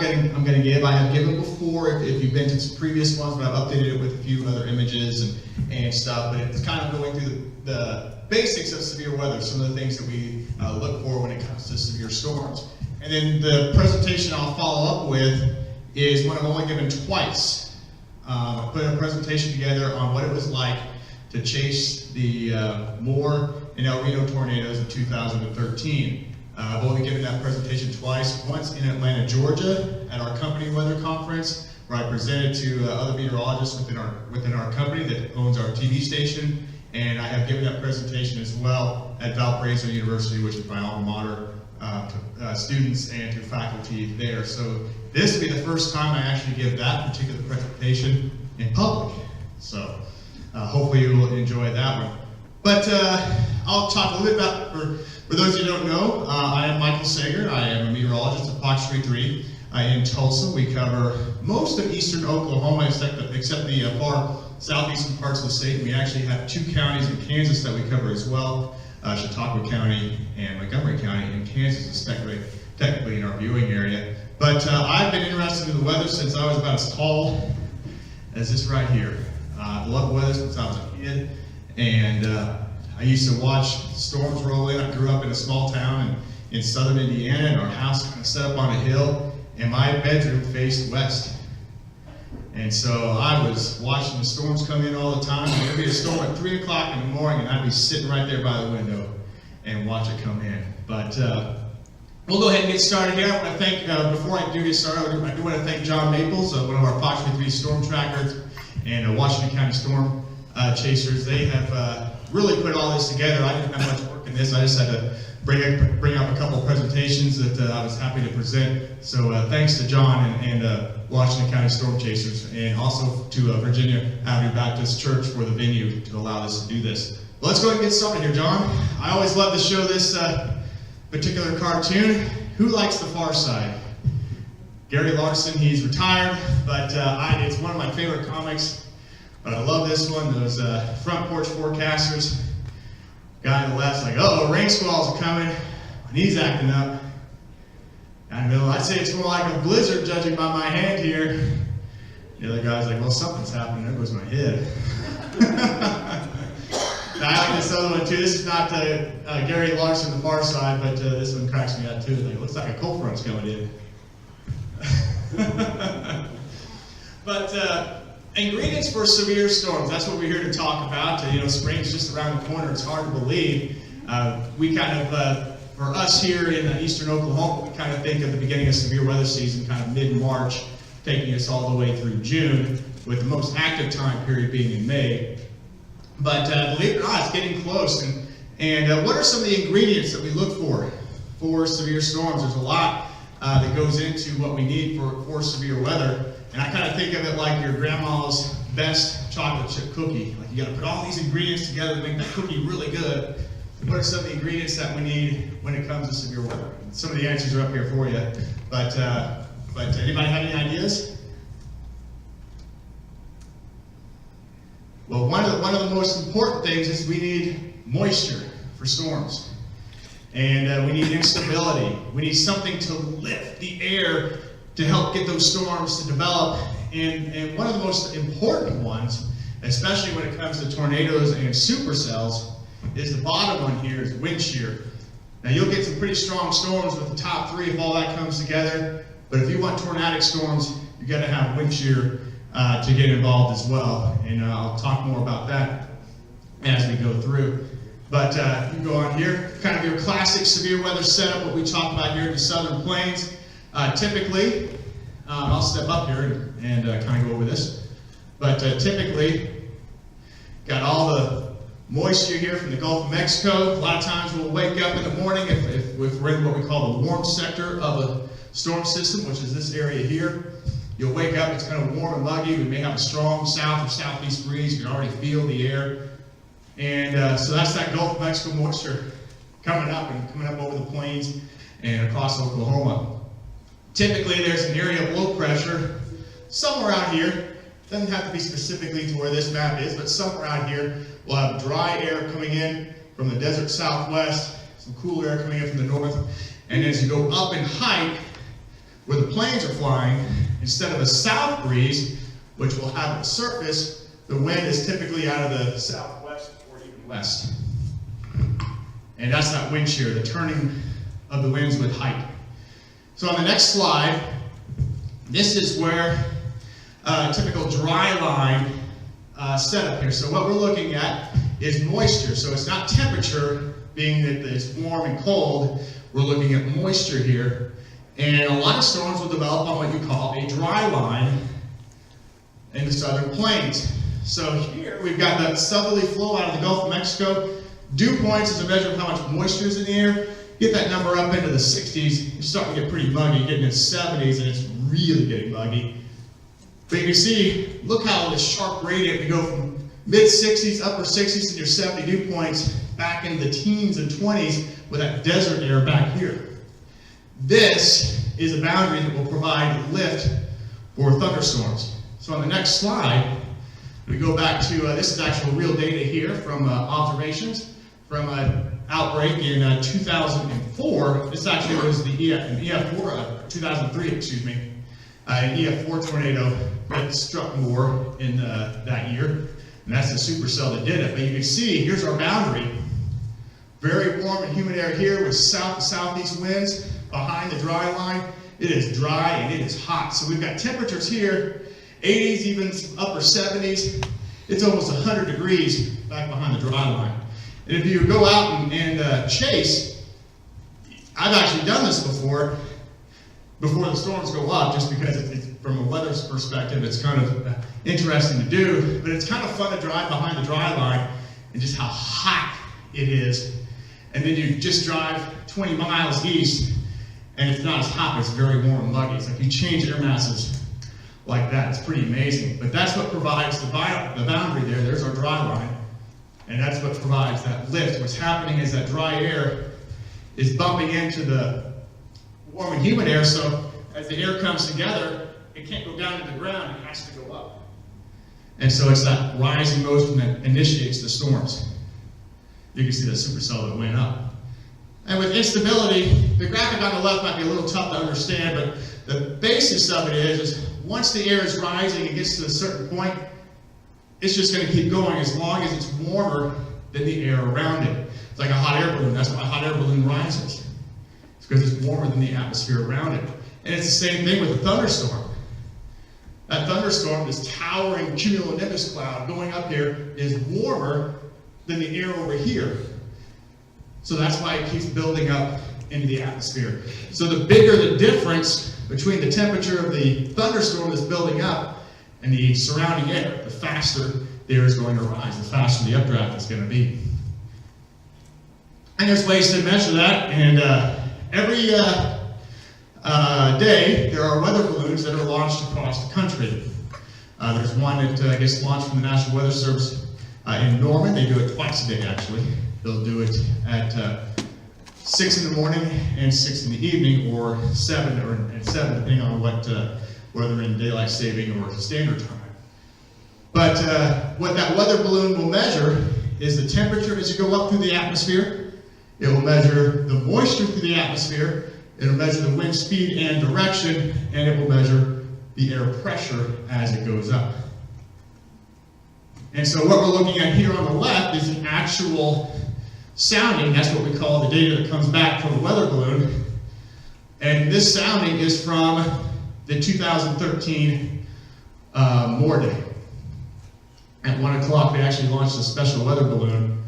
I'm going to give. I have given before if you've been to previous ones, but I've updated it with a few other images and stuff. But it's kind of going through the basics of severe weather, some of the things that we look for when it comes to severe storms. And then the presentation I'll follow up with is one I've only given twice. I put a presentation together on what it was like to chase the Moore and Reno tornadoes of 2013. I've only given that presentation twice, once in Atlanta, Georgia, at our company weather conference, where I presented to other meteorologists within our company that owns our TV station, and I have given that presentation as well at Valparaiso University, which is my alma mater, to students and to faculty there. So this will be the first time I actually give that particular presentation in public. So hopefully you will enjoy that one. But I'll talk a little bit about, for those of you who don't know, I am Michael Seger. I am a meteorologist at Fox 33 in Tulsa. We cover most of eastern Oklahoma except the far southeastern parts of the state. We actually have two counties in Kansas that we cover as well, Chautauqua County and Montgomery County in Kansas is technically in our viewing area. But I've been interested in the weather since I was about as tall as this right here. I've loved weather since I was a kid, and I used to watch storms roll in. I grew up in a small town in southern Indiana, and our house kind of set up on a hill, and my bedroom faced west. And so I was watching the storms come in all the time. There'd be a storm at 3 o'clock in the morning, and I'd be sitting right there by the window and watch it come in. But we'll go ahead and get started here. I want to thank, before I do get started, I do want to thank John Maples, one of our Fox 33 storm trackers, and Washington County storm chasers. They have really put all this together. I didn't have much work in this. I just had to bring up a couple of presentations that I was happy to present. So thanks to John and Washington County Storm Chasers, and also to Virginia Avenue Baptist Church for the venue to allow us to do this. Well, let's go ahead and get started here, John. I always love to show this particular cartoon. Who likes The Far Side? Gary Larson, he's retired, but it's one of my favorite comics. But I love this one, those front porch forecasters. Guy on the left's like, uh-oh, rain squalls are coming. And he's acting up. I know, I'd say it's more like a blizzard judging by my hand here. The other guy's like, well, something's happening. There goes my head. Now, I like this other one too. This is not Gary Larson, The Far Side, but this one cracks me out too. Like, it looks like a cold front's coming in. But ingredients for severe storms, that's what we're here to talk about. Spring's just around the corner. It's hard to believe. We kind of, for us here in eastern Oklahoma, we kind of think of the beginning of severe weather season kind of mid-March, taking us all the way through June, with the most active time period being in May. But believe it or not, it's getting close. And what are some of the ingredients that we look for severe storms? There's a lot that goes into what we need for severe weather. And I kind of think of it like your grandma's best chocolate chip cookie. Like, you got to put all these ingredients together to make that cookie really good. What are some of the ingredients that we need when it comes to severe weather? Some of the answers are up here for you. But anybody have any ideas? Well, one of the most important things is we need moisture for storms. And we need instability. We need something to lift the air to help get those storms to develop. And one of the most important ones, especially when it comes to tornadoes and supercells, is the bottom one here, is wind shear. Now, you'll get some pretty strong storms with the top three if all that comes together, but if you want tornadic storms, you've got to have wind shear to get involved as well. And I'll talk more about that as we go through. But you go on here, kind of your classic severe weather setup, what we talk about here in the Southern Plains. Typically, I'll step up here and kind of go over this, but typically, got all the moisture here from the Gulf of Mexico. A lot of times we'll wake up in the morning if we're in what we call the warm sector of a storm system, which is this area here. You'll wake up, it's kind of warm and muggy. We may have a strong south or southeast breeze. You can already feel the air. And so that's that Gulf of Mexico moisture coming up over the plains and across Oklahoma. Typically, there's an area of low pressure somewhere out here. Doesn't have to be specifically to where this map is, but somewhere out here we'll have dry air coming in from the desert southwest, some cool air coming in from the north, and as you go up in height, where the planes are flying, instead of a south breeze, which will have at the surface, the wind is typically out of the southwest or even west. And that's that wind shear, the turning of the winds with height. So on the next slide, this is where a typical dry line setup here. So what we're looking at is moisture. So it's not temperature, being that it's warm and cold. We're looking at moisture here. And a lot of storms will develop on what you call a dry line in the southern plains. So here we've got that southerly flow out of the Gulf of Mexico. Dew points is a measure of how much moisture is in the air. Get that number up into the 60s, you're starting to get pretty muggy, getting into 70s, and it's really getting muggy. But you can see, look how this sharp gradient, we go from mid-60s, upper 60s, and your 70 dew points, back into the teens and 20s with that desert air back here. This is a boundary that will provide lift for thunderstorms. So on the next slide, we go back to, this is actual real data here from observations from an outbreak in 2004. This actually was the EF4, 2003, excuse me, an EF4 tornado that struck Moore in that year. And that's the supercell that did it. But you can see, here's our boundary. Very warm and humid air here with south and southeast winds behind the dry line. It is dry and it is hot. So we've got temperatures here, 80s, even upper 70s. It's almost 100 degrees back behind the dry line. And if you go out and chase, I've actually done this before the storms go up, just because it's from a weather's perspective, it's kind of interesting to do, but it's kind of fun to drive behind the dry line and just how hot it is. And then you just drive 20 miles east, and it's not as hot, it's very warm and muggy. It's like you change air masses like that. It's pretty amazing. But that's what provides the boundary there. There's our dry line. And that's what provides that lift. What's happening is that dry air is bumping into the warm and humid air, so as the air comes together, it can't go down to the ground, it has to go up. And so it's that rising motion that initiates the storms. You can see the supercell that went up. And with instability, the graphic on the left might be a little tough to understand, but the basis of it is once the air is rising and gets to a certain point, it's just going to keep going as long as it's warmer than the air around it. It's like a hot air balloon. That's why a hot air balloon rises. It's because it's warmer than the atmosphere around it. And it's the same thing with a thunderstorm. That thunderstorm, this towering cumulonimbus cloud going up here, is warmer than the air over here. So that's why it keeps building up into the atmosphere. So the bigger the difference between the temperature of the thunderstorm that's building up and the surrounding air, the faster the air is going to rise, the faster the updraft is going to be. And there's ways to measure that, and every day there are weather balloons that are launched across the country. There's one that gets launched from the National Weather Service in Norman. They do it twice a day, actually. They'll do it at 6 in the morning and 6 in the evening, or 7 and 7, depending on whether in daylight saving or standard time. But what that weather balloon will measure is the temperature as you go up through the atmosphere. It will measure the moisture through the atmosphere. It will measure the wind speed and direction, and it will measure the air pressure as it goes up. And so what we're looking at here on the left is an actual sounding. That's what we call the data that comes back from the weather balloon. And this sounding is from the 2013 Moore Day. At 1 o'clock, they actually launched a special weather balloon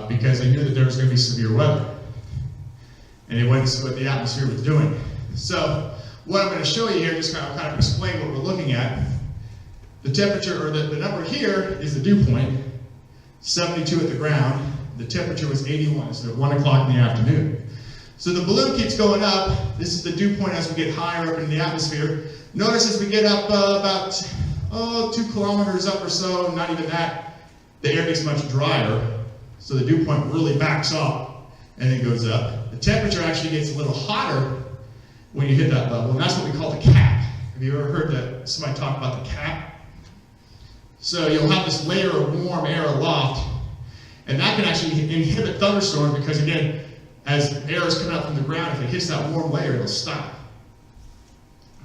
because they knew that there was going to be severe weather. And they wanted to see what the atmosphere was doing. So what I'm going to show you here, just kind of explain what we're looking at. The temperature, or the number here, is the dew point, 72 at the ground. The temperature was 81, so at 1 o'clock in the afternoon. So the balloon keeps going up. This is the dew point as we get higher up in the atmosphere. Notice as we get up about 2 kilometers up or so, not even that, the air gets much drier. So the dew point really backs off and then goes up. The temperature actually gets a little hotter when you hit that level, and that's what we call the cap. Have you ever heard somebody talk about the cap? So you'll have this layer of warm air aloft, and that can actually inhibit thunderstorms because, again, as air is coming up from the ground, if it hits that warm layer, it'll stop.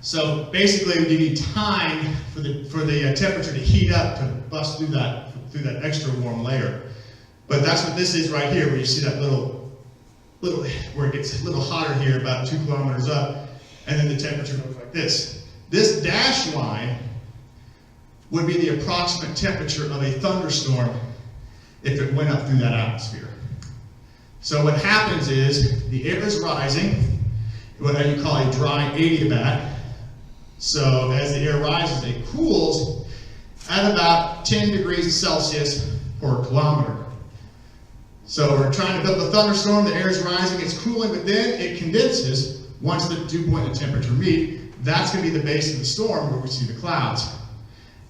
So basically, you need time for the temperature to heat up to bust through that extra warm layer. But that's what this is right here, where you see that little where it gets a little hotter here, about 2 kilometers up, and then the temperature goes like this. This dashed line would be the approximate temperature of a thunderstorm if it went up through that atmosphere. So what happens is the air is rising, what you call a dry adiabat. So as the air rises, it cools at about 10 degrees Celsius per kilometer. So we're trying to build a thunderstorm, the air is rising, it's cooling, but then it condenses once the dew point and temperature meet. That's going to be the base of the storm where we see the clouds.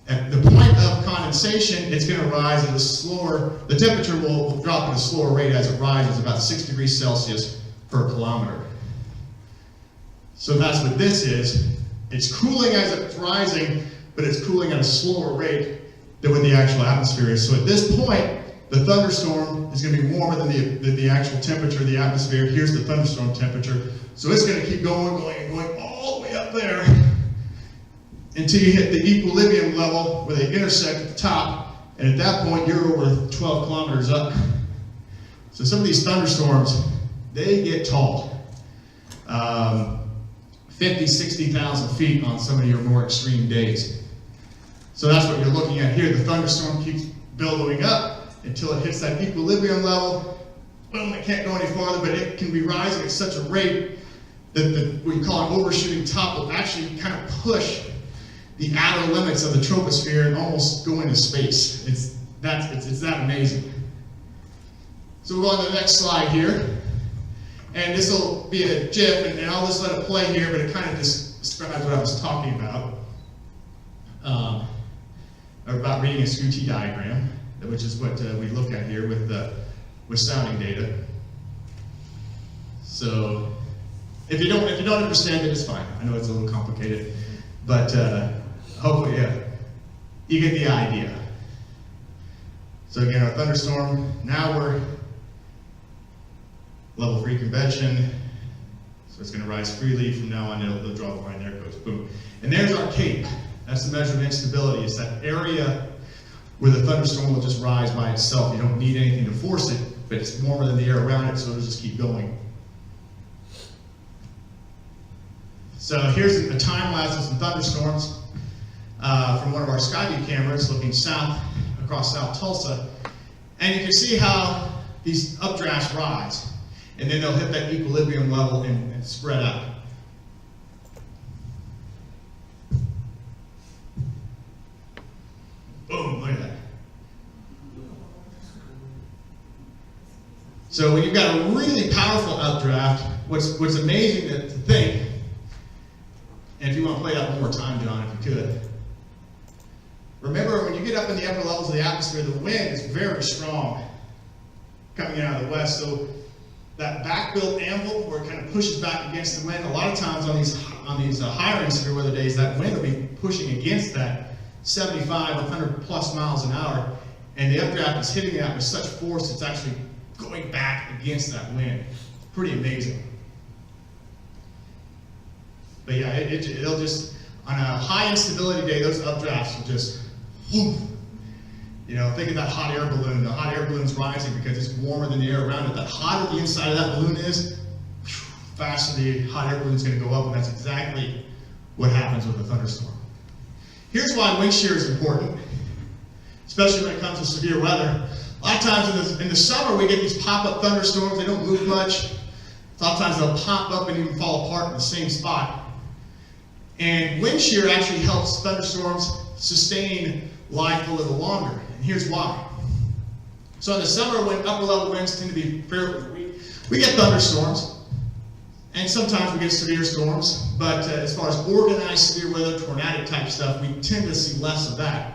At the point of condensation, it's going to rise at a slower, the temperature will drop at a slower rate as it rises, about 6 degrees Celsius per kilometer. So that's what this is. It's cooling as it's rising, but it's cooling at a slower rate than what the actual atmosphere is. So at this point, the thunderstorm is going to be warmer than the actual temperature of the atmosphere. Here's the thunderstorm temperature. So it's going to keep going all the way up there until you hit the equilibrium level where they intersect at the top. And at that point, you're over 12 kilometers up. So some of these thunderstorms, they get tall. 50, 60,000 feet on some of your more extreme days. So that's what you're looking at here. The thunderstorm keeps billowing up until it hits that equilibrium level. Boom, it can't go any farther, but it can be rising at such a rate that what you call an overshooting top will actually kind of push the outer limits of the troposphere and almost go into space. It's that amazing. So we'll go on to the next slide here. And this will be a GIF, and I'll just let it play here, but it kind of just describes what I was talking about. About reading a Scuti diagram, which is what we look at here with sounding data. So if you don't understand it, it's fine. I know it's a little complicated, but hopefully, you get the idea. So again, our thunderstorm, now we're level 3 convection, so it's going to rise freely from now on. They'll draw the line there, it goes boom. And there's our cape. That's the measure of instability. It's that area where the thunderstorm will just rise by itself. You don't need anything to force it, but it's warmer than the air around it, so it'll just keep going. So here's a time lapse of some thunderstorms from one of our Skyview cameras looking south, across South Tulsa. And you can see how these updrafts rise. And then they'll hit that equilibrium level and spread out. Boom, look at that. So when you've got a really powerful updraft, what's amazing to think, and if you want to play that one more time, John, if you could. Remember, when you get up in the upper levels of the atmosphere, the wind is very strong coming out of the west. So that back-built anvil, where it kind of pushes back against the wind, a lot of times on these higher severe weather days, that wind will be pushing against that 75, 100 plus miles an hour, and the updraft is hitting that with such force it's actually going back against that wind. Pretty amazing. But yeah, it'll just, on a high instability day, those updrafts will just, whoosh. You know, think of that hot air balloon. The hot air balloon's rising because it's warmer than the air around it. The hotter the inside of that balloon is, faster the hot air balloon's going to go up, and that's exactly what happens with a thunderstorm. Here's why wind shear is important, especially when it comes to severe weather. A lot of times in the summer, we get these pop-up thunderstorms. They don't move much. A lot of times they'll pop up and even fall apart in the same spot. And wind shear actually helps thunderstorms sustain life a little longer. And here's why. So in the summer, when upper level winds tend to be fairly weak, we get thunderstorms. And sometimes we get severe storms, but as far as organized severe weather, tornadic type stuff, we tend to see less of that.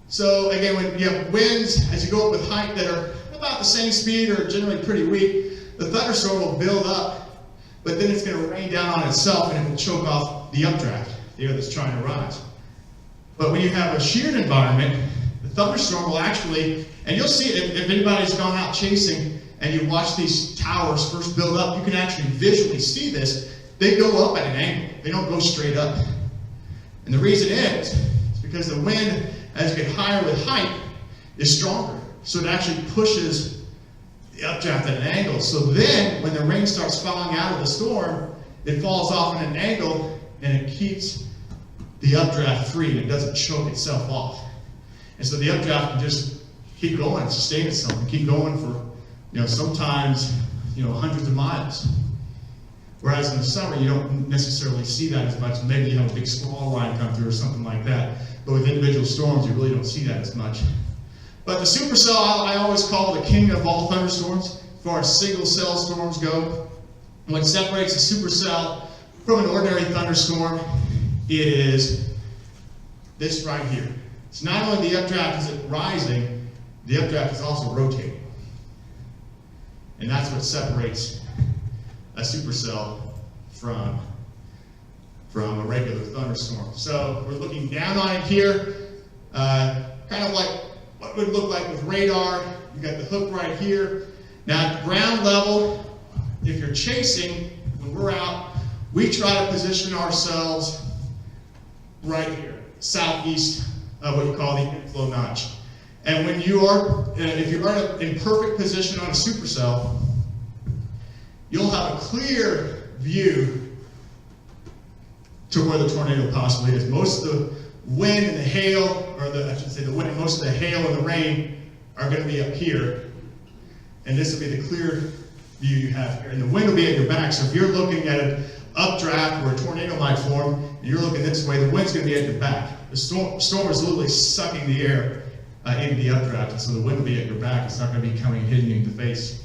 So again, when you have winds, as you go up with height that are about the same speed or generally pretty weak, the thunderstorm will build up, but then it's going to rain down on itself and it will choke off the updraft, the air that's trying to rise. But when you have a sheared environment, the thunderstorm will actually, and you'll see it if anybody's gone out chasing and you watch these towers first build up, you can actually visually see this. they go up at an angle. They don't go straight up. And the reason is because the wind, as you get higher with height, is stronger. So it actually pushes the updraft at an angle. So then, when the rain starts falling out of the storm, it falls off at an angle, and it keeps the updraft free, and it doesn't choke itself off. And so the updraft can just keep going, sustain itself, and keep going for, sometimes, hundreds of miles. Whereas in the summer, you don't necessarily see that as much. Maybe you have a big squall line come through or something like that. But with individual storms, you really don't see that as much. But the supercell, I always call the king of all thunderstorms, as far as single cell storms go. What separates a supercell from an ordinary thunderstorm is this right here. It's not only the updraft is rising, the updraft is also rotating. And that's what separates a supercell from a regular thunderstorm. So we're looking down on it here, kind of like what would look like with radar. You got the hook right here. Now at the ground level, if you're chasing, when we're out, we try to position ourselves right here, southeast of what you call the inflow notch. And when you are, if you're in perfect position on a supercell, you'll have a clear view to where the tornado possibly is. Most of the wind and the hail, or the wind and most of the hail and the rain are going to be up here. And this will be the clear view you have here. And the wind will be at your back. So if you're looking at an updraft where a tornado might form, and you're looking this way, the wind's going to be at your back. The storm is literally sucking the air into the updraft. And so the wind will be at your back. It's not going to be coming hitting you in the face.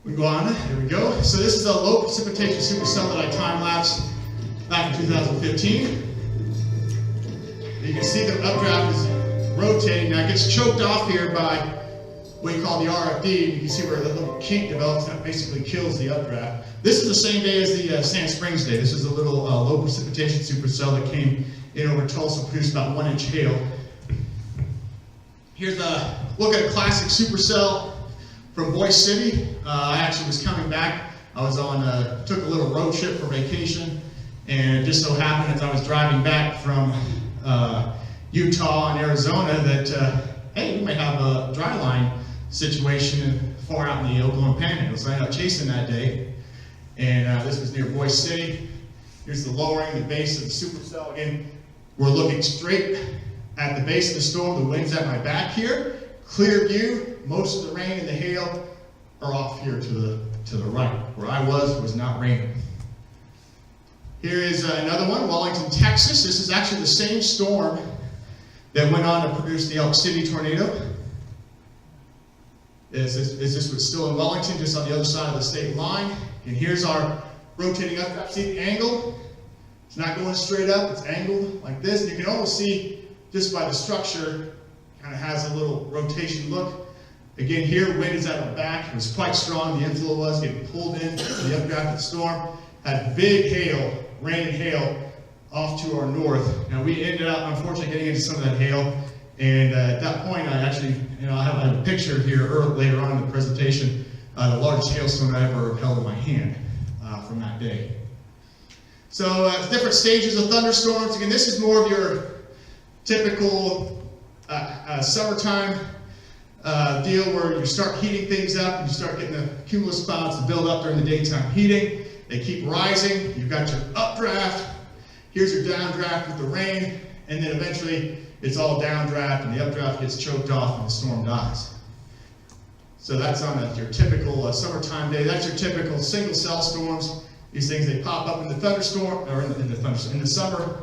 We go on, there we go. So this is a low precipitation supercell that I time-lapsed back in 2015. You can see the updraft is rotating. Now it gets choked off here by what you call the RFD. You can see where the little kink develops, and that basically kills the updraft. This is the same day as the Sand Springs day. This is a little low precipitation supercell that came in over Tulsa, produced about 1 inch hail. Here's a look at a classic supercell from Boise City. I actually was coming back. I was took a little road trip for vacation, and it just so happened as I was driving back from Utah and Arizona that, hey, we may have a dry line situation far out in the Oklahoma Panhandle. So I ended up chasing that day, and this was near Boise City. Here's the lowering, the base of the supercell. Again, we're looking straight at the base of the storm. The wind's at my back here. Clear view. Most of the rain and the hail are off here to the right. Where I was not raining. Here is another one, Wellington, Texas. This is actually the same storm that went on to produce the Elk City tornado. This was still in Wellington, just on the other side of the state line. And here's our rotating updraft. See the angle? It's not going straight up, it's angled like this. And you can almost see, just by the structure, kind of has a little rotation look. Again, here, wind is at our back. It was quite strong. The inflow was getting pulled in the updrafted storm. Had big hail, rain and hail, off to our north. Now, we ended up, unfortunately, getting into some of that hail. And at that point, I actually, I have a picture here later on in the presentation, the largest hailstone I ever held in my hand from that day. So, different stages of thunderstorms. Again, this is more of your typical summertime deal where you start heating things up and you start getting the cumulus clouds to build up during the daytime heating. They keep rising. You've got your updraft. Here's your downdraft with the rain. And then eventually it's all downdraft and the updraft gets choked off and the storm dies. So that's on your typical summertime day. That's your typical single cell storms. These things, they pop up in the thunderstorm, or in the summer.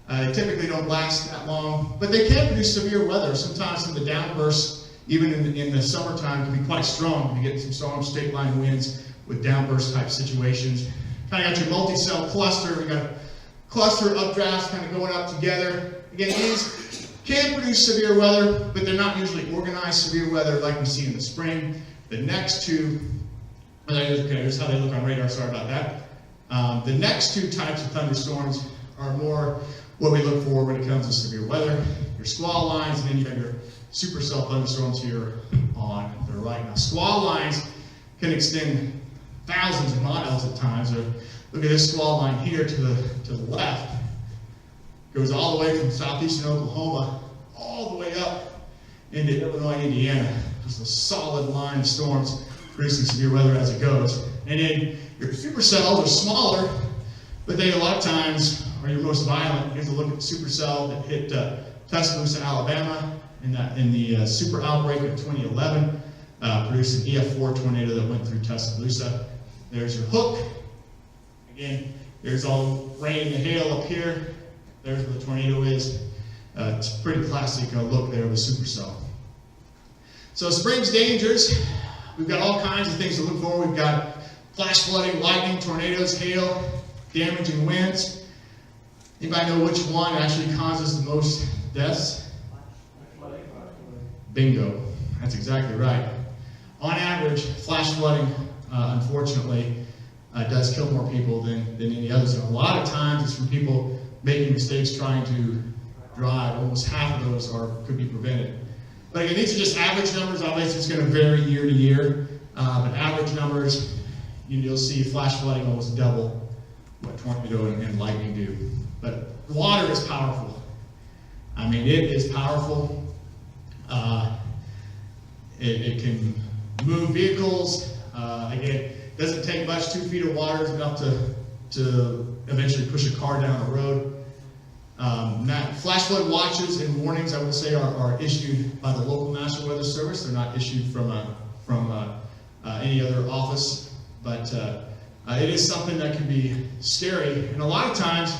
They typically don't last that long, but they can produce severe weather. Sometimes some of the downbursts, even in the summertime, can be quite strong. You get some strong straight line winds with downburst type situations. Kind of got your multi-cell cluster. We got a cluster of updrafts kind of going up together. Again, these can produce severe weather, but they're not usually organized severe weather like we see in the spring. The next two, here's how they look on radar, sorry about that. The next two types of thunderstorms are more what we look for when it comes to severe weather. Your squall lines, and then you have your supercell thunderstorms here on the right. Now, squall lines can extend thousands of miles at times. Look at this squall line here to the left. Goes all the way from southeastern Oklahoma all the way up into Illinois, Indiana. Just a solid line of storms producing severe weather as it goes. And then your supercells are smaller, but they a lot of times are your most violent. Here's a look at the supercell that hit Tuscaloosa, Alabama in the super outbreak of 2011, produced an EF4 tornado that went through Tuscaloosa. There's your hook. Again, there's all rain and hail up here. There's where the tornado is. It's a pretty classic look there of a supercell. So spring's dangers. We've got all kinds of things to look for. We've got flash flooding, lightning, tornadoes, hail, damaging winds. Anybody know which one actually causes the most deaths? Bingo. That's exactly right. On average, flash flooding, unfortunately, does kill more people than any others. And a lot of times it's from people making mistakes trying to drive. Almost half of those could be prevented. But again, these are just average numbers. Obviously, it's going to vary year to year. But average numbers, you'll see flash flooding almost double what tornado and lightning do. But water is powerful. I mean, it is powerful. It can move vehicles. Again, it doesn't take much. 2 feet of water is enough to eventually push a car down a road. Flash flood watches and warnings, I will say, are issued by the local National Weather Service. They're not issued from any other office, but it is something that can be scary. And a lot of times,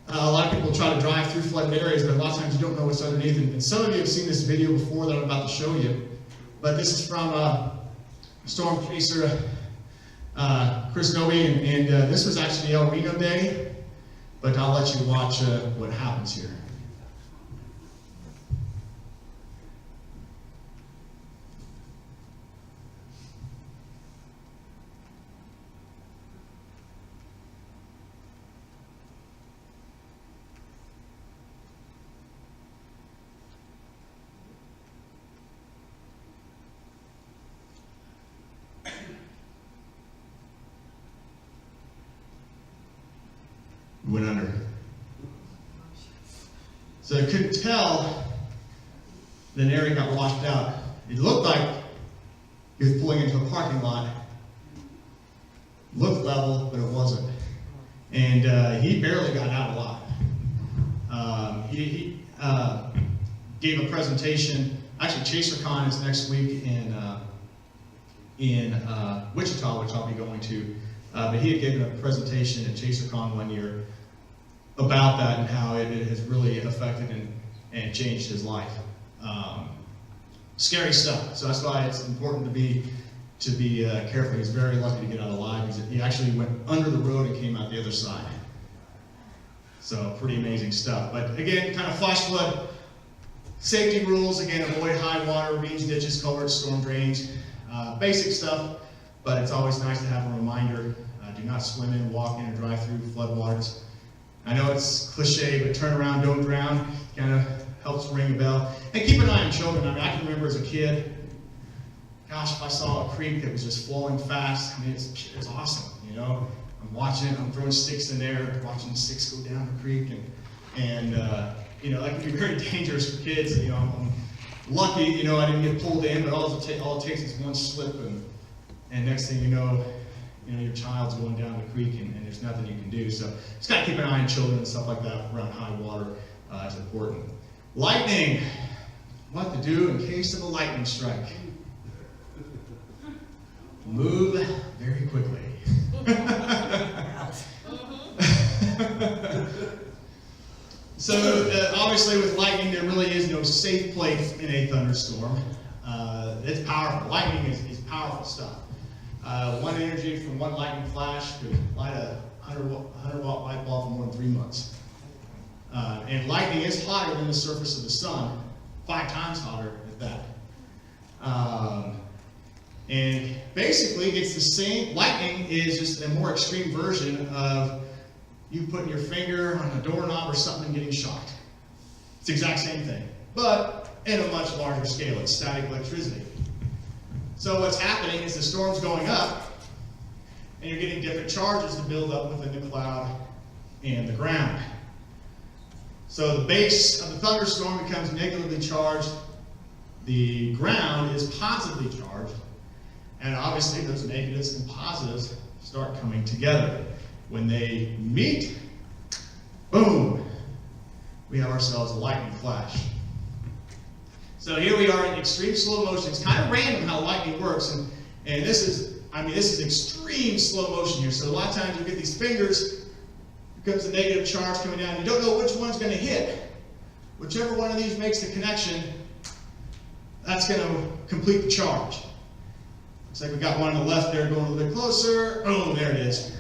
a lot of people try to drive through flooded areas, but a lot of times you don't know what's underneath. And some of you have seen this video before that I'm about to show you, but this is from Storm Chaser Chris Noe, and this was actually El Reno Day. But I'll let you watch what happens here. Went under. So I couldn't tell that an area got washed out. It looked like he was pulling into a parking lot. Looked level, but it wasn't. And he barely got out alive. He gave a presentation. Actually, ChaserCon is next week in Wichita, which I'll be going to. But he had given a presentation at ChaserCon one year about that and how it has really affected and changed his life. Scary stuff. So that's why it's important to be careful. He's very lucky to get out alive. He actually went under the road and came out the other side. So pretty amazing stuff. But again, kind of flash flood safety rules. Again, avoid high water, ravines, ditches, culverts, storm drains. Basic stuff, but it's always nice to have a reminder. Do not swim in, walk in, or drive through floodwaters. I know it's cliche, but turn around, don't drown. Kind of helps ring a bell. And keep an eye on children. I mean, I can remember as a kid, gosh, if I saw a creek that was just flowing fast, I mean, it was awesome, you know. I'm watching it, I'm throwing sticks in there, watching the sticks go down the creek, and you know, that can be very dangerous for kids. You know, I'm lucky, you know, I didn't get pulled in, but all it takes is one slip, and next thing you know, your child's going down the creek, and there's nothing you can do. So just got to keep an eye on children and stuff like that around high water. Is important. Lightning. What to do in case of a lightning strike? Move very quickly. So obviously with lightning, there really is no safe place in a thunderstorm. It's powerful. Lightning is powerful stuff. One energy from one lightning flash could light a 100-watt light bulb for more than 3 months. And lightning is hotter than the surface of the sun, 5 times hotter at that. And basically, it's the same. Lightning is just a more extreme version of you putting your finger on a doorknob or something and getting shocked. It's the exact same thing, but in a much larger scale. It's static electricity. So what's happening is the storm's going up, and you're getting different charges to build up within the cloud and the ground. So the base of the thunderstorm becomes negatively charged, the ground is positively charged, and obviously those negatives and positives start coming together. When they meet, boom, we have ourselves a lightning flash. So here we are in extreme slow motion. It's kind of random how lightning works, and this is, this is extreme slow motion here. So a lot of times you get these fingers, here comes the negative charge coming down. You don't know which one's going to hit. Whichever one of these makes the connection, that's going to complete the charge. Looks like we got one on the left there going a little bit closer. Boom, there it is.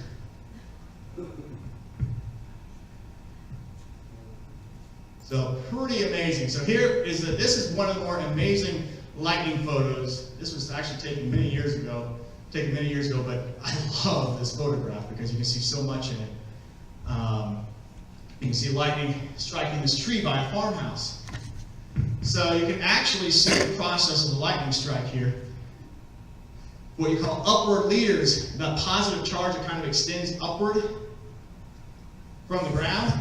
So pretty amazing. So here is this is one of the more amazing lightning photos. This was actually taken many years ago, but I love this photograph because you can see so much in it. You can see lightning striking this tree by a farmhouse. So you can actually see the process of the lightning strike here. What you call upward leaders, that positive charge that kind of extends upward from the ground.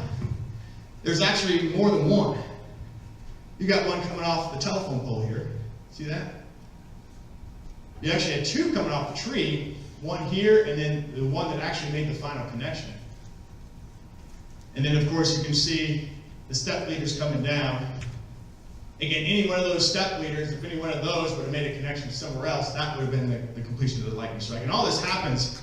There's actually more than one. You got one coming off the telephone pole here. See that? You actually had two coming off the tree, one here, and then the one that actually made the final connection. And then, of course, you can see the step leaders coming down. Again, any one of those step leaders, if any one of those would have made a connection somewhere else, that would have been the completion of the lightning strike. And all this happens,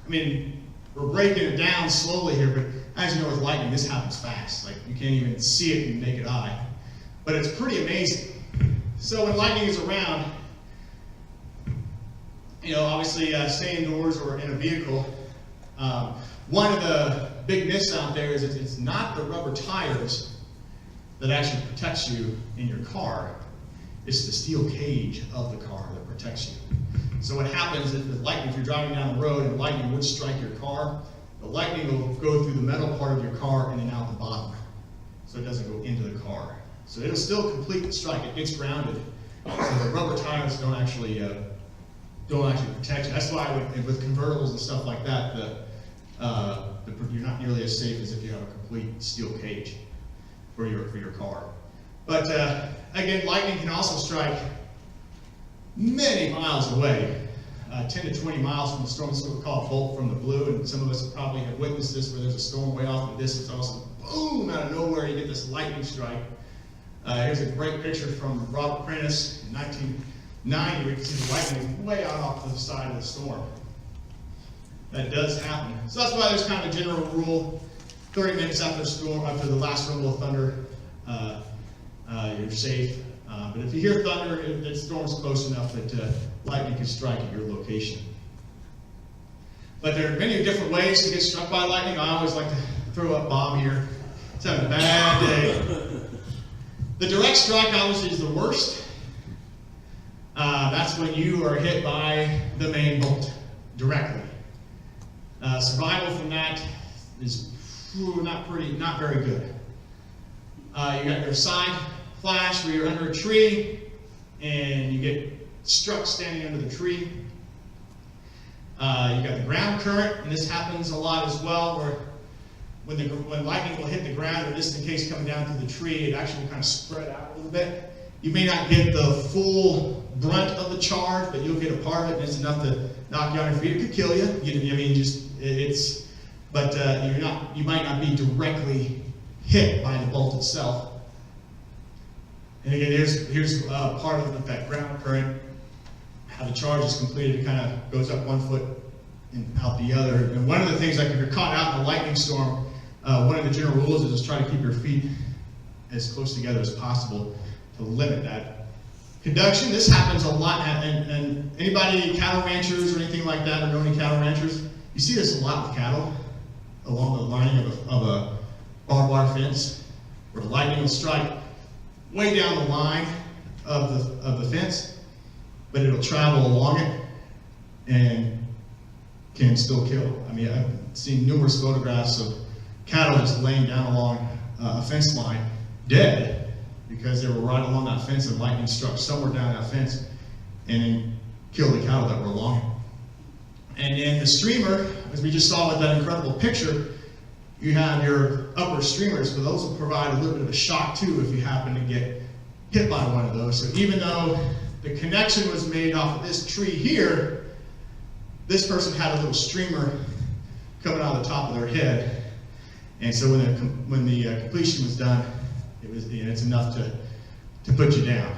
we're breaking it down slowly here, but as you know with lightning, this happens fast. Like, you can't even see it in the naked eye. But it's pretty amazing. So when lightning is around, obviously stay indoors or in a vehicle. One of the big myths out there is it's not the rubber tires that actually protects you in your car. It's the steel cage of the car that protects you. So what happens if you're driving down the road and lightning would strike your car, the lightning will go through the metal part of your car and then out the bottom, so it doesn't go into the car. So it'll still complete the strike. It gets grounded. So the rubber tires don't actually protect you. That's why with convertibles and stuff like that, you're not nearly as safe as if you have a complete steel cage for your car. But again, lightning can also strike many miles away, 10 to 20 miles from the storm. This is what we call a bolt from the blue, and some of us probably have witnessed this where there's a storm way off in the distance, also boom, out of nowhere you get this lightning strike. Here's a great picture from Robert Prentice in 1990 where you can see the lightning way out off to the side of the storm. That does happen. So that's why there's kind of a general rule, 30 minutes after the storm, after the last rumble of thunder, you're safe. But if you hear thunder, the storm's close enough that lightning can strike at your location. But there are many different ways to get struck by lightning. I always like to throw up Bob here. He's having a bad day. The direct strike obviously is the worst. That's when you are hit by the main bolt directly. Survival from that is not very good. You got your side flash where you're under a tree and you get struck standing under the tree. You got the ground current, and this happens a lot as well, where when lightning will hit the ground, or just in case coming down through the tree, it actually will kind of spread out a little bit. You may not get the full brunt of the charge, but you'll get a part of it, and it's enough to knock you on your feet. It could kill you. You might not be directly hit by the bolt itself. And again, here's part of that ground current, how the charge is completed. It kind of goes up one foot and out the other. And one of the things, like if you're caught out in a lightning storm, one of the general rules is just try to keep your feet as close together as possible to limit that conduction. This happens a lot, and anybody, cattle ranchers or anything like that, or know any cattle ranchers, you see this a lot with cattle along the lining of a barbed wire fence, where the lightning will strike way down the line of the fence, but it'll travel along it and can still kill. I've seen numerous photographs of cattle just laying down along a fence line, dead, because they were right along that fence and lightning struck somewhere down that fence and then killed the cattle that were along it. And then the streamer, as we just saw with that incredible picture, you have your upper streamers, but those will provide a little bit of a shock too if you happen to get hit by one of those. So even though the connection was made off of this tree here, this person had a little streamer coming out of the top of their head. And so when the completion was done, it's enough to put you down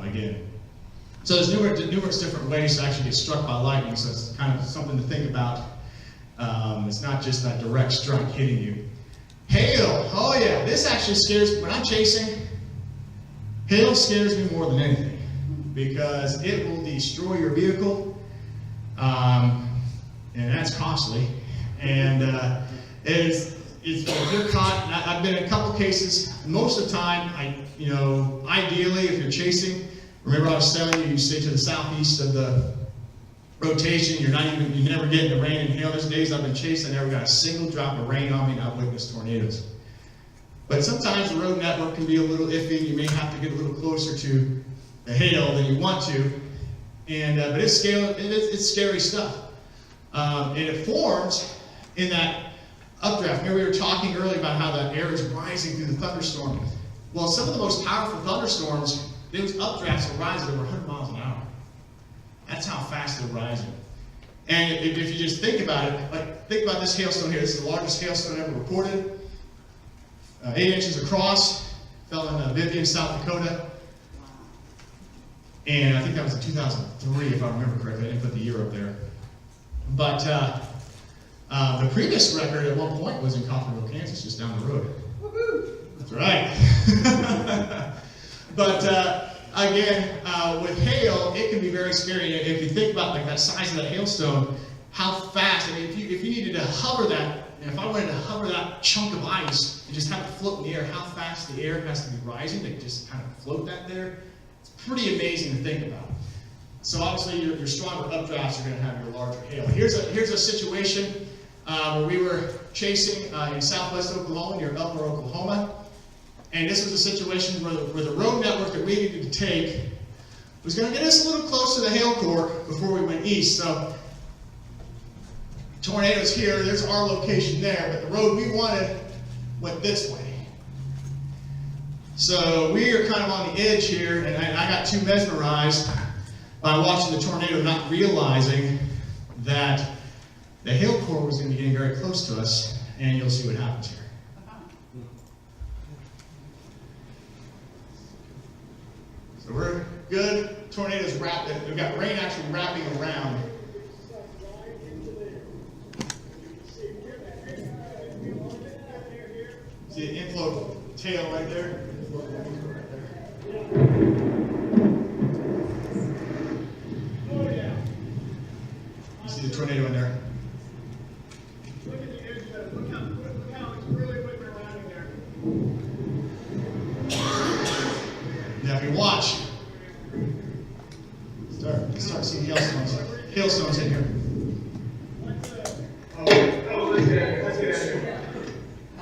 again. So there's numerous different ways to actually get struck by lightning, so it's kind of something to think about. It's not just that direct strike hitting you. Hail, oh yeah, this actually scares me. When I'm chasing, hail scares me more than anything because it will destroy your vehicle, and that's costly. And if you're caught, and I've been in a couple cases. Most of the time, ideally, if you're chasing, remember I was telling you, you stay to the southeast of the rotation. You never get the rain and hail. There's days I've been chasing, I never got a single drop of rain on me, and I've witnessed tornadoes. But sometimes the road network can be a little iffy. You may have to get a little closer to the hail than you want to, but it's scary stuff. And it forms in that updraft. Remember we were talking earlier about how the air is rising through the thunderstorm. Well, some of the most powerful thunderstorms, those updrafts will rise at over 100 miles an hour. That's how fast they're rising. And if you just think about it, think about this hailstone here. This is the largest hailstone ever reported. 8 inches across, fell in Vivian, South Dakota. And I think that was in 2003, if I remember correctly. I didn't put the year up there. But the previous record at one point was in Coffeyville, Kansas, just down the road. Woohoo! That's right. But again, with hail, it can be very scary. If you think about that size of that hailstone, how fast, if you needed to hover that, if I wanted to hover that chunk of ice and just have it float in the air, how fast the air has to be rising to just kind of float that there, it's pretty amazing to think about. So obviously your stronger updrafts are going to have your larger hail. Here's a situation where we were chasing in southwest Oklahoma, near Elmore, Oklahoma. And this was a situation where the road network that we needed to take was going to get us a little close to the hail core before we went east. So tornadoes here, there's our location there, but the road we wanted went this way. So we are kind of on the edge here, and I got too mesmerized by watching the tornado, not realizing that the hail core was going to be getting very close to us, and you'll see what happens here. So we're good. Tornadoes wrapped. We've got rain actually wrapping around. See the inflow tail right there? You see the tornado in there? Look at the edge of that. Look how it's really putting around in there. Now if you watch, start seeing hailstones in here. Let's get out of here. I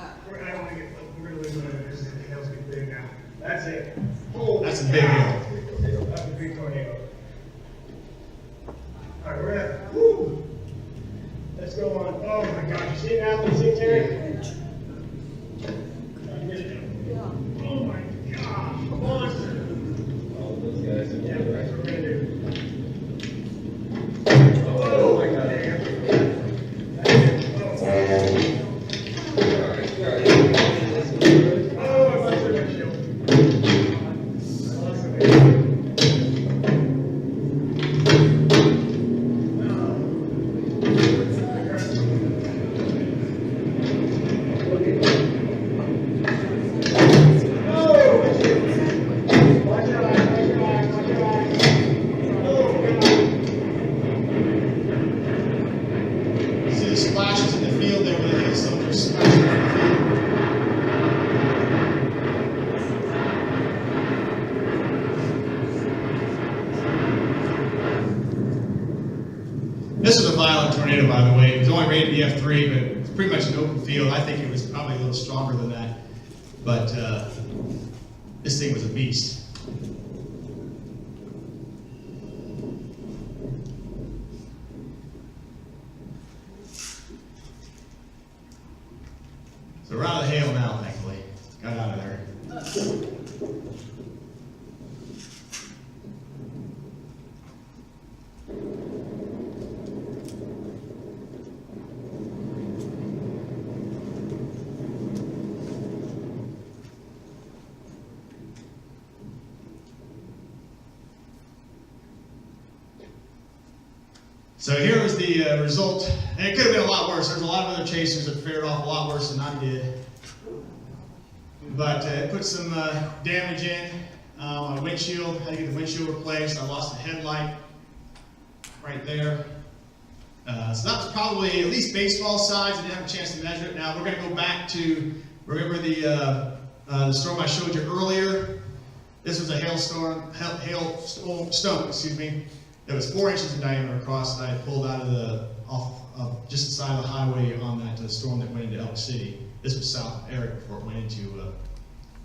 don't want to get, we're going to lose one of this. The hail's getting big now. That's it. Oh, That's a big hail. That's a big tornado. All right, we're at, woo! Let's go on. Oh my gosh, you see it now? You see it, Terry? Oh my gosh, monster! All those guys in Yeah, there, that's what right? we're gonna do. Oh my God. Oh, I lost the windshield. I lost the windshield. See the splashes in the field there where the hailstones are splashing in the field. This was a violent tornado, by the way. It was only rated EF3, but it's pretty much an open field. I think it was probably a little stronger than that. But this thing was a beast. So here was the result, and it could have been a lot worse. There's a lot of other chasers that fared off a lot worse than I did. But it put some damage in my windshield. I had to get the windshield replaced. I lost the headlight right there. So that was probably at least baseball size. I didn't have a chance to measure it. Now we're going to go back to, remember the storm I showed you earlier? This was a hailstone, excuse me. It was 4 inches in diameter across that I pulled out of off of just the side of the highway on that storm that went into Elk City. This was south of Eric before it went into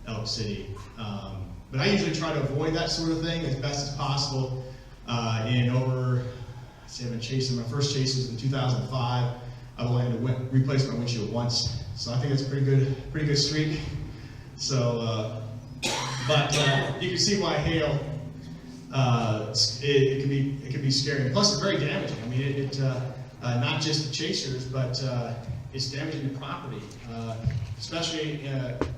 Elk City. But I usually try to avoid that sort of thing as best as possible. I've been chasing, my first chase was in 2005. I've only had to replace my windshield once. So I think it's a pretty good streak. So, but you can see why hail, it can be scary. Plus it's very damaging. I mean, not just the chasers, but it's damaging the property, especially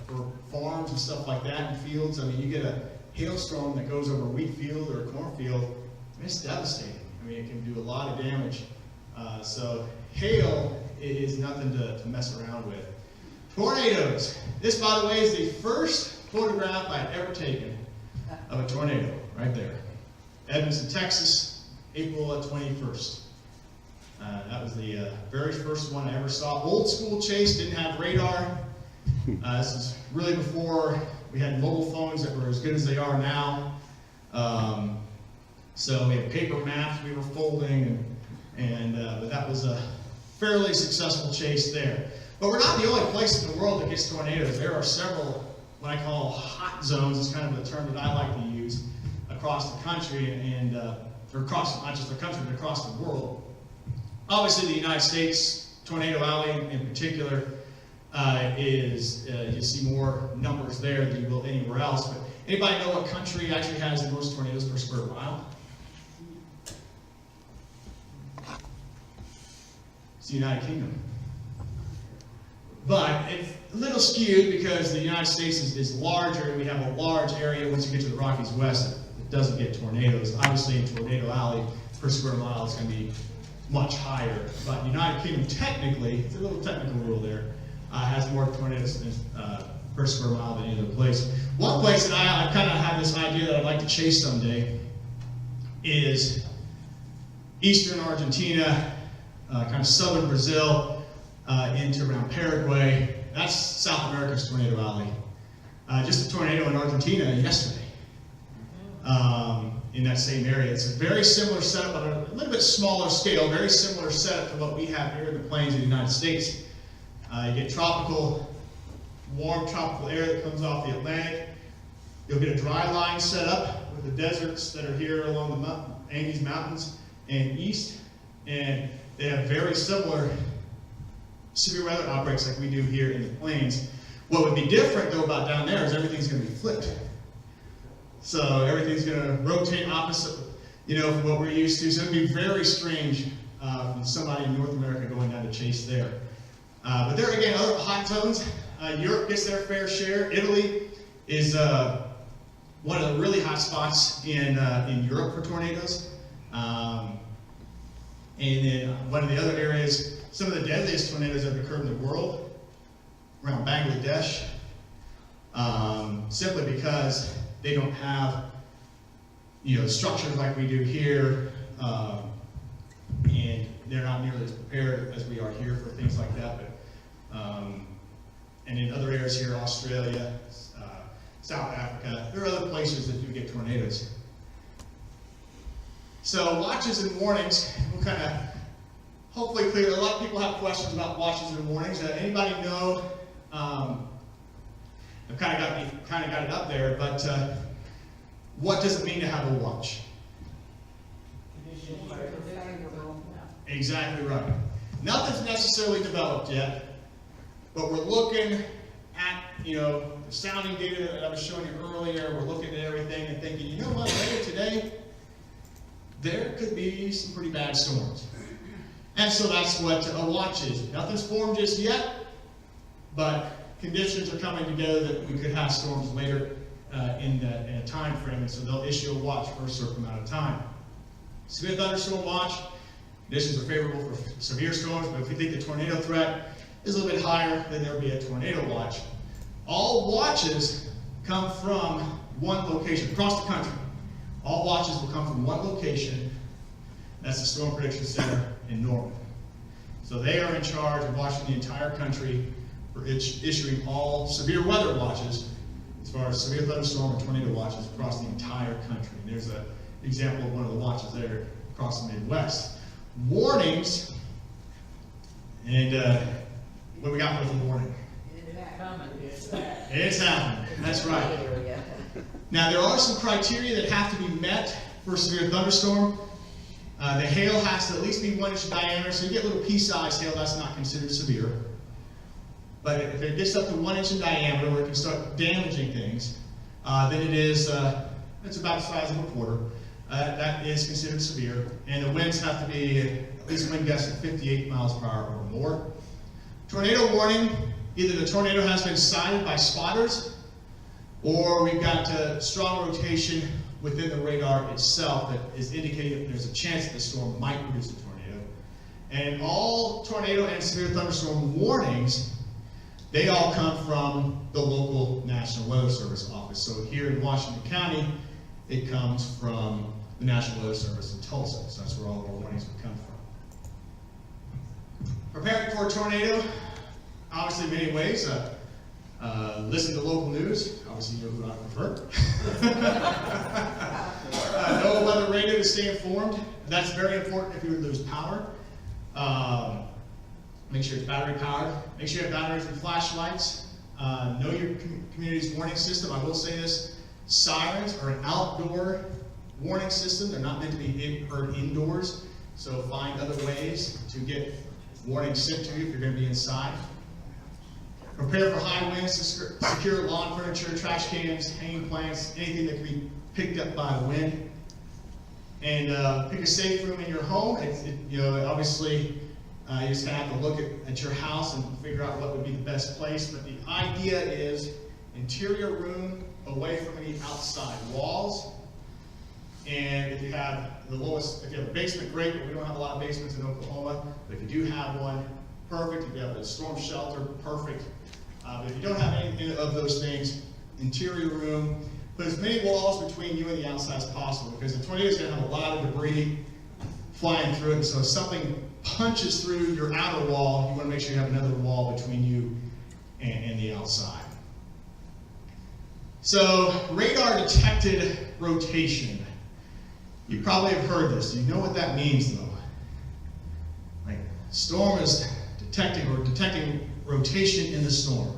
for farms and stuff like that and fields. I mean, you get a hailstorm that goes over a wheat field or a cornfield, it's devastating. I mean, it can do a lot of damage. So hail is nothing to mess around with. Tornadoes. This, by the way, is the first photograph I've ever taken of a tornado, right there. Evanston, Texas, April 21st. That was the very first one I ever saw. Old school chase, didn't have radar. This is really before we had mobile phones that were as good as they are now. So we had paper maps we were folding, but that was a fairly successful chase there. But we're not the only place in the world that gets tornadoes. There are several what I call hot zones. It's kind of the term that I like to use across the country or across not just the country but across the world. Obviously, the United States tornado alley in particular is you see more numbers there than you will anywhere else. But anybody know what country actually has the most tornadoes per square mile? It's the United Kingdom. But it's a little skewed because the United States is larger and we have a large area. Once you get to the Rockies West, it doesn't get tornadoes. Obviously, in Tornado Alley, per square mile is going to be much higher. But the United Kingdom, technically, it's a little technical rule there, has more tornadoes per square mile than any other place. One place that I kind of have this idea that I'd like to chase someday is eastern Argentina, kind of southern Brazil, into around Paraguay. That's South America's Tornado Alley. Just a tornado in Argentina yesterday in that same area. It's a very similar setup on a little bit smaller scale, very similar setup to what we have here in the plains of the United States. You get warm tropical air that comes off the Atlantic. You'll get a dry line set up with the deserts that are here along the Andes Mountains and east, and they have very similar severe weather outbreaks like we do here in the plains. What would be different though about down there is everything's going to be flipped. So everything's going to rotate opposite, from what we're used to. So it'd be very strange from somebody in North America going down to chase there. But there again, other hot zones. Europe gets their fair share. Italy is one of the really hot spots in Europe for tornadoes. And then one of the other areas, some of the deadliest tornadoes that have occurred in the world, around Bangladesh, simply because they don't have, structures like we do here, and they're not nearly as prepared as we are here for things like that. But, and in other areas here, Australia, South Africa, there are other places that do get tornadoes. So watches and warnings, we'll kind of hopefully clear. A lot of people have questions about watches and warnings. Anybody know? I've kind of got it up there, but what does it mean to have a watch? Exactly right. Nothing's necessarily developed yet, but we're looking at the sounding data that I was showing you earlier. We're looking at everything and thinking, you know what? Later today, there could be some pretty bad storms. And so that's what a watch is. Nothing's formed just yet, but conditions are coming together that we could have storms later in a time frame, and so they'll issue a watch for a certain amount of time. Severe thunderstorm watch Conditions are favorable for severe storms, but if we think the tornado threat is a little bit higher, then there'll be a tornado watch. All watches come from one location across the country. All watches will come from one location. That's the Storm Prediction Center in Norman. So they are in charge of watching the entire country for issuing all severe weather watches, as far as severe thunderstorm and tornado watches across the entire country. And there's an example of one of the watches there across the Midwest. Warnings, and what we got for the warning? It's happening. That's right. Now there are some criteria that have to be met for a severe thunderstorm. The hail has to at least be 1 inch in diameter, so you get little pea-sized hail, that's not considered severe. But if it gets up to 1 inch in diameter, where it can start damaging things, then it's about the size of a quarter. That is considered severe, and the winds have to be at least wind gusts at 58 miles per hour or more. Tornado warning, either the tornado has been sighted by spotters, or we've got strong rotation within the radar itself that is indicating that there's a chance that the storm might produce a tornado. And all tornado and severe thunderstorm warnings, they all come from the local National Weather Service office. So here in Washington County, it comes from the National Weather Service in Tulsa. So that's where all of our warnings would come from. Preparing for a tornado, obviously many ways. Listen to local news. Obviously, you know who I prefer. Know weather radio to stay informed. That's very important if you would lose power. Make sure it's battery powered. Make sure you have batteries and flashlights. Know your community's warning system. I will say this, sirens are an outdoor warning system. They're not meant to be heard indoors. So find other ways to get warnings sent to you if you're going to be inside. Prepare for high winds to secure lawn furniture, trash cans, hanging plants, anything that can be picked up by the wind. And pick a safe room in your home. Obviously, you just kind of have to look at your house and figure out what would be the best place. But the idea is interior room away from any outside walls. And if you have if you have a basement, great, but we don't have a lot of basements in Oklahoma. But if you do have one, perfect. If you have a storm shelter, perfect. But if you don't have any of those things, interior room, put as many walls between you and the outside as possible, because the tornado is going to have a lot of debris flying through it. So if something punches through your outer wall, you want to make sure you have another wall between you and the outside. So radar detected rotation. You probably have heard this. You know what that means, though. Like, storm is detecting rotation in the storm.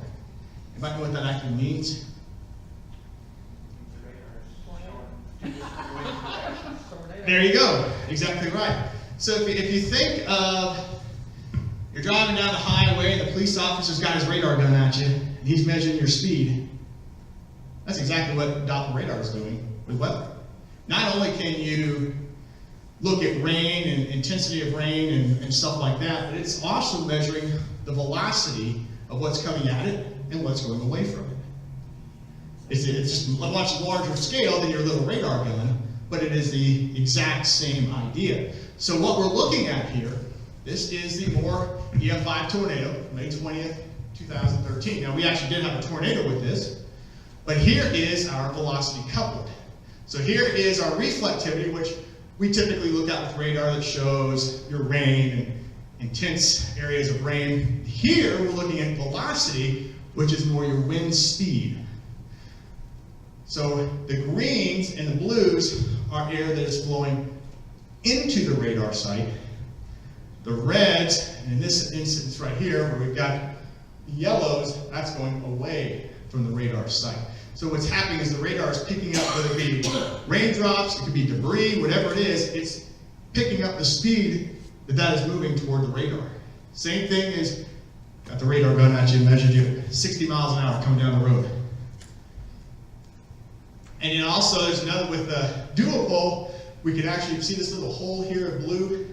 Anybody know what that actually means? There you go. Exactly right. So if you think of, you're driving down the highway and the police officer's got his radar gun at you, and he's measuring your speed, that's exactly what Doppler radar is doing with weather. Not only can you look at rain and intensity of rain and stuff like that, but it's also measuring the velocity of what's coming at it and what's going away from it. It's just a much larger scale than your little radar gun, but it is the exact same idea. So what we're looking at here, this is the Moore EF5 tornado, May 20th, 2013. Now we actually did have a tornado with this, but here is our velocity couplet. So here is our reflectivity, which we typically look at with radar that shows your rain and intense areas of rain. Here we're looking at velocity, which is more your wind speed. So the greens and the blues are air that is flowing into the radar site. The reds, and in this instance right here, where we've got yellows, that's going away from the radar site. So what's happening is the radar is picking up, whether it be raindrops, it could be debris, whatever it is, it's picking up the speed that is moving toward the radar. Same thing is, got the radar gun at you and measured you 60 miles an hour coming down the road. And then also there's another with the dual pole, we can actually see this little hole here of blue.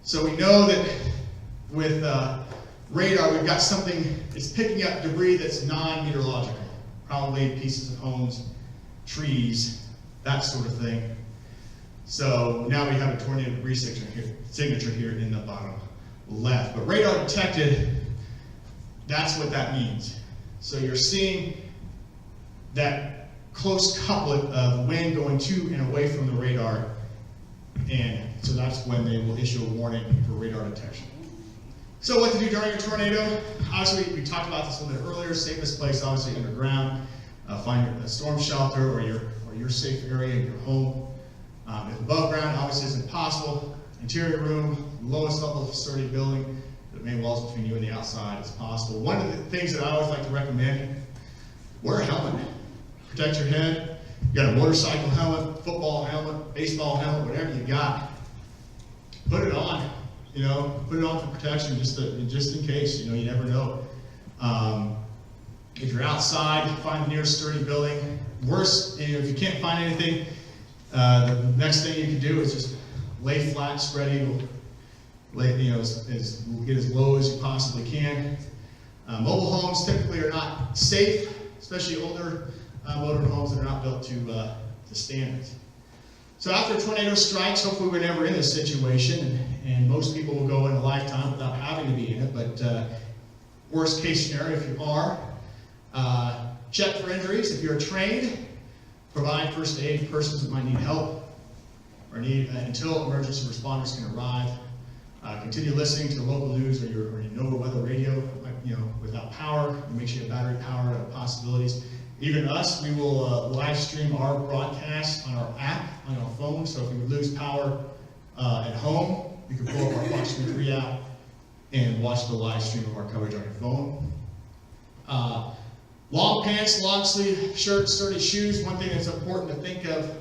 So we know that with radar, we've got something, it's picking up debris that's non-meteorological. Probably pieces of homes, trees, that sort of thing. So now we have a tornado debris signature here in the bottom left. But radar detected, that's what that means. So you're seeing that close couplet of wind going to and away from the radar, and so that's when they will issue a warning for radar detection. So what to do during a tornado? Obviously, we talked about this a little bit earlier. Safest place, obviously, underground. Find a storm shelter or your safe area in your home. If above ground, obviously, isn't possible. Interior room, lowest level of sturdy building, the main walls between you and the outside is possible. One of the things that I always like to recommend: wear a helmet. Protect your head. You got a motorcycle helmet, football helmet, baseball helmet, whatever you got. Put it on. You know, put it on for protection, just in case. You know, you never know. If you're outside, find the nearest sturdy building. Worst, if you can't find anything, the next thing you can do is just lay flat, spread eagle. Get as low as you possibly can. Mobile homes typically are not safe, especially older motor homes that are not built to standards. So after a tornado strikes, hopefully we're never in this situation, and most people will go in a lifetime without having to be in it, but worst case scenario, if you are, check for injuries. If you're trained, provide first aid to persons that might need help or need until emergency responders can arrive. Continue listening to the local news or your NOAA weather radio. Without power, make sure you have battery power possibilities. Even us, we will live stream our broadcast on our app on our phone. So if you would lose power at home, you can pull up our Fox 3 app and watch the live stream of our coverage on your phone. Long pants, long sleeve shirts, sturdy shoes. One thing that's important to think of,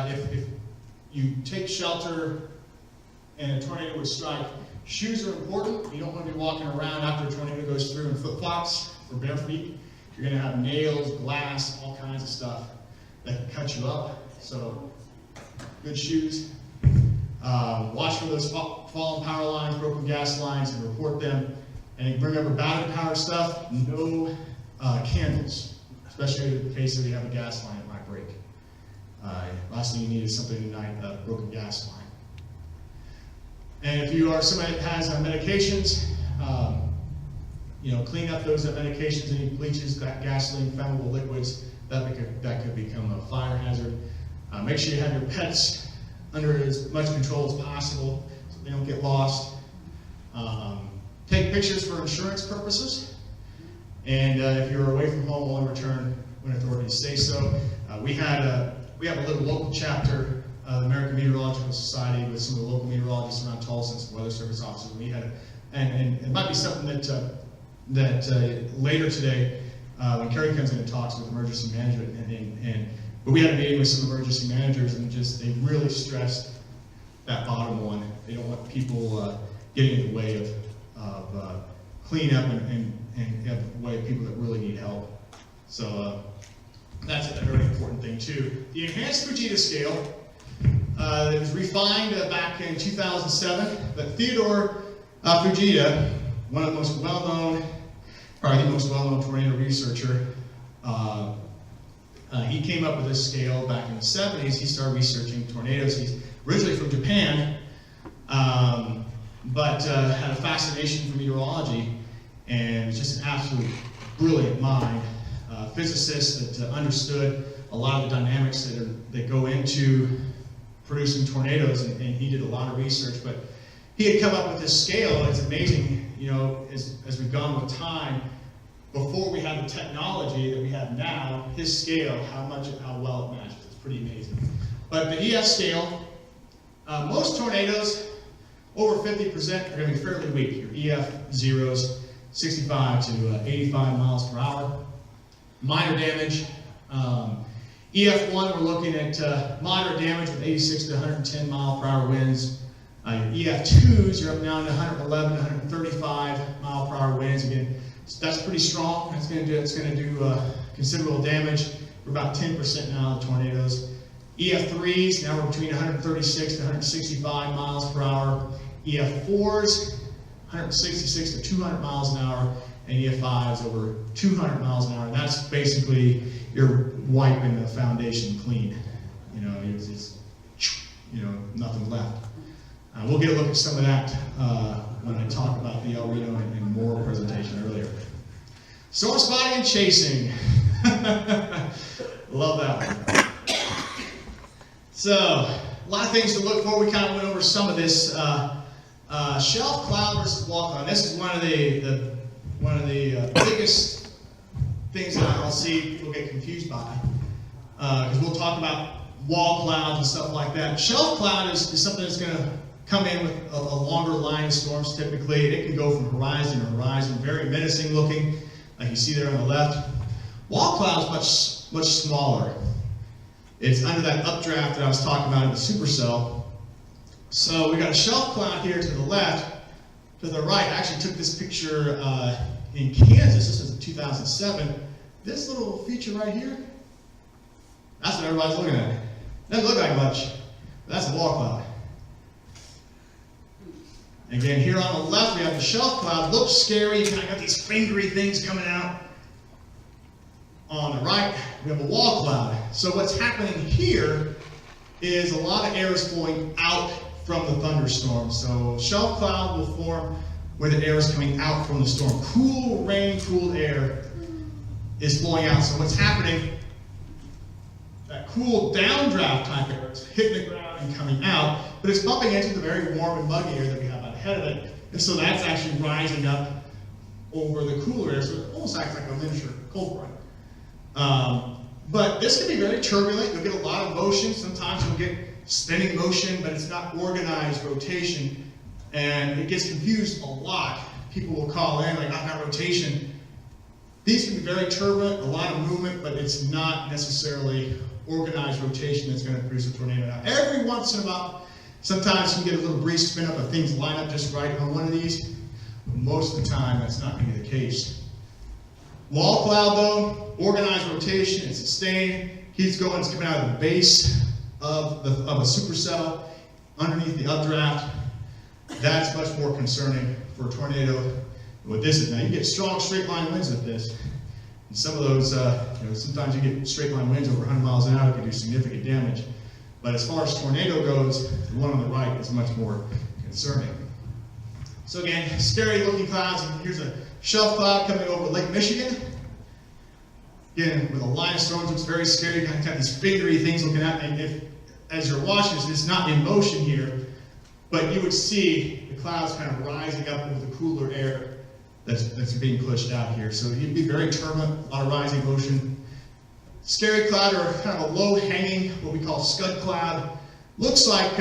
if you take shelter and a tornado would strike, shoes are important. You don't want to be walking around after a tornado goes through in flip-flops or bare feet. You're going to have nails, glass, all kinds of stuff that can cut you up. So, good shoes. Watch for those fallen power lines, broken gas lines, and report them. And you bring up a battery power stuff, no candles, especially in the case if you have a gas line that might break. Last thing you need is something to ignite a broken gas line. And if you are somebody that has medications, clean up those medications, any bleaches, gasoline, flammable liquids, that could become a fire hazard. Make sure you have your pets under as much control as possible so they don't get lost. Take pictures for insurance purposes. And if you're away from home, only return when authorities say so. We have a little local chapter of the American Meteorological Society with some of the local meteorologists around Tulsa and some weather service officers. We had and it might be something that later today, when Kerry comes in and talks with emergency management, but we had a meeting with some emergency managers, and they really stressed that bottom one. They don't want people getting in the way of cleanup and the way of people that really need help. So that's a very important thing too. The enhanced Fujita scale that was refined back in 2007, but Theodore Fujita, one of the most well-known, probably the most well-known tornado researcher, he came up with this scale back in the 70s. He started researching tornadoes. He's originally from Japan, but had a fascination for meteorology, and was just an absolute brilliant mind, physicist that understood a lot of the dynamics that go into producing tornadoes, and he did a lot of research. But he had come up with this scale. It's amazing, as we've gone with time. Before we had the technology that we have now, his scale, how well it matches. It's pretty amazing. But the EF scale, most tornadoes, over 50% are going to be fairly weak. Your EF zeros, 65 to 85 miles per hour. Minor damage. EF1, we're looking at moderate damage with 86 to 110 mile per hour winds. Your EF2s, you're up down to 111 to 135 mile per hour winds. Again, that's pretty strong. It's going to do considerable damage. We're about 10% now of tornadoes. EF3s, now we're between 136 to 165 miles per hour. EF4s, 166 to 200 miles an hour. And EF5s over 200 miles an hour. And that's basically you're wiping the foundation clean. It's nothing left. We'll get a look at some of that when I talk about the Reno and Moore presentation earlier. Storm spotting and chasing. Love that one. So, a lot of things to look for. We kind of went over some of this. Shelf cloud versus wall cloud. This is one of the biggest things that I'll see people get confused by. Because we'll talk about wall clouds and stuff like that. Shelf cloud is something that's going to come in with a longer line of storms typically. It can go from horizon to horizon, very menacing looking, like you see there on the left. Wall cloud is much smaller. It's under that updraft that I was talking about in the supercell. So we got a shelf cloud here to the left. To the right, I actually took this picture in Kansas. This was in 2007. This little feature right here, that's what everybody's looking at. Doesn't look like much, but that's a wall cloud. Again, here on the left, we have the shelf cloud. Looks scary. You kind of got these fingery things coming out. On the right, we have a wall cloud. So what's happening here is a lot of air is flowing out from the thunderstorm. So shelf cloud will form where the air is coming out from the storm. Cool rain, cool air is flowing out. So what's happening, that cool downdraft type air is hitting the ground and coming out, but it's bumping into the very warm and muggy air that we have out ahead of it. And so that's actually rising up over the cooler air. So it almost acts like a miniature cold front. But this can be very turbulent. You'll get a lot of motion. Sometimes you'll get spinning motion, but it's not organized rotation. And it gets confused a lot. People will call in, like, I've got rotation. These can be very turbulent, a lot of movement, but it's not necessarily organized rotation that's going to produce a tornado. Now, every once in a while, sometimes you can get a little breeze spin up if things line up just right on one of these. But most of the time, that's not going to be the case. Wall cloud, though, organized rotation, it's sustained, keeps going, it's coming out of the base of a supercell underneath the updraft. That's much more concerning for a tornado than what this is. Now, you get strong straight line winds with this. And some of those, sometimes you get straight line winds over 100 miles an hour that can do significant damage. But as far as tornado goes, the one on the right is much more concerning. So again, scary looking clouds. And here's a shelf cloud coming over Lake Michigan. Again, with a line of storms, looks very scary. You kind of got these fingery things looking at, and as you're watching this, it's not in motion here, but you would see the clouds kind of rising up with the cooler air that's being pushed out here. So you'd be very turbulent, a lot of rising motion. Scary cloud, or kind of a low-hanging, what we call scud cloud. Looks like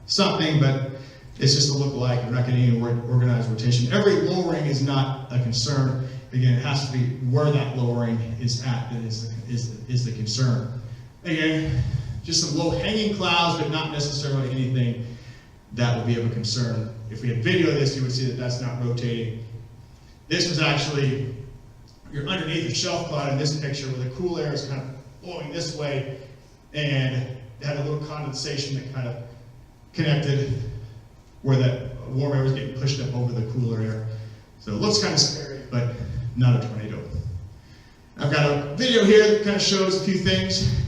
something, but it's just a look-alike. We're not getting any organized rotation. Every lowering is not a concern. Again, it has to be where that lowering is at that is the concern. Again, just some low-hanging clouds, but not necessarily anything that would be of a concern. If we had video of this, you would see that that's not rotating. This was actually, you're underneath the shelf cloud in this picture where the cool air is kind of blowing this way, and it had a little condensation that kind of connected where that warm air was getting pushed up over the cooler air. So it looks kind of scary, but not a tornado. I've got a video here that kind of shows a few things.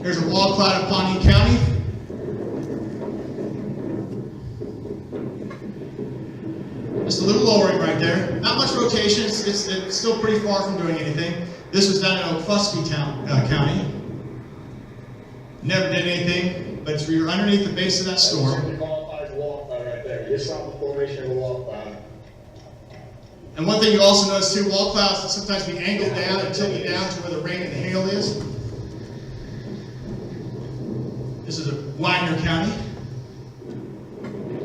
Here's a wall cloud in Pawnee County. Just a little lowering right there. Not much rotation. It's still pretty far from doing anything. This was down in Okfuskee County. Never did anything, but you're underneath the base of that storm. That's qualifies a wall cloud right there. You just saw the formation of a wall cloud. And one thing you also notice too, wall clouds can sometimes be angled down and tilted down to where the rain and the hail is. This is Wagner County.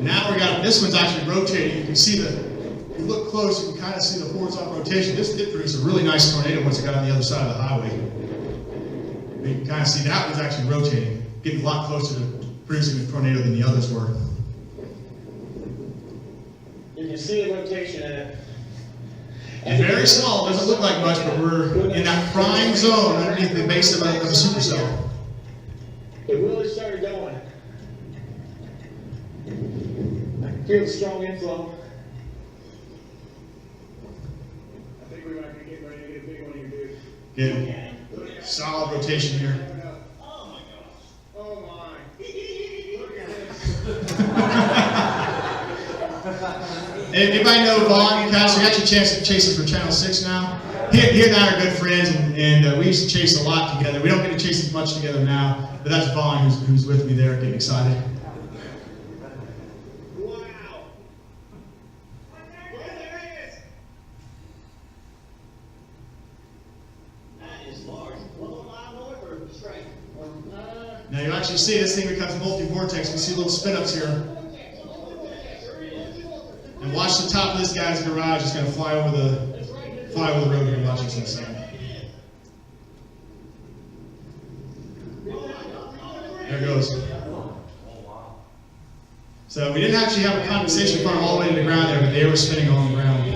Now we got, this one's actually rotating. You can see if you look close, you can kind of see the horizontal rotation. This did produce a really nice tornado once it got on the other side of the highway. You can kind of see that one's actually rotating, getting a lot closer to producing a tornado than the others were. You can see the rotation in it. And very small, doesn't look like much, but we're in that prime zone underneath the base of a supercell. It really started going. I can feel the strong inflow. I think we might be getting ready to get a big one here, dude. Good. Solid rotation here. Oh my gosh. Oh my. Anybody know Vaughn? Guys, we actually chasing for Channel 6 now. He and I are good friends, and we used to chase a lot together. We don't get to chase as much together now, but that's Vaughn who's with me there, getting excited. Wow. There it is. That is large. 1 mile north or straight? Now you actually see this thing becomes multi-vortex. We see little spin-ups here. And watch the top of this guy's garage. It's going to fly over the road here. Watch this in a second. There it goes. So we didn't actually have a condensation farm all the way to the ground there, but they were spinning on the ground.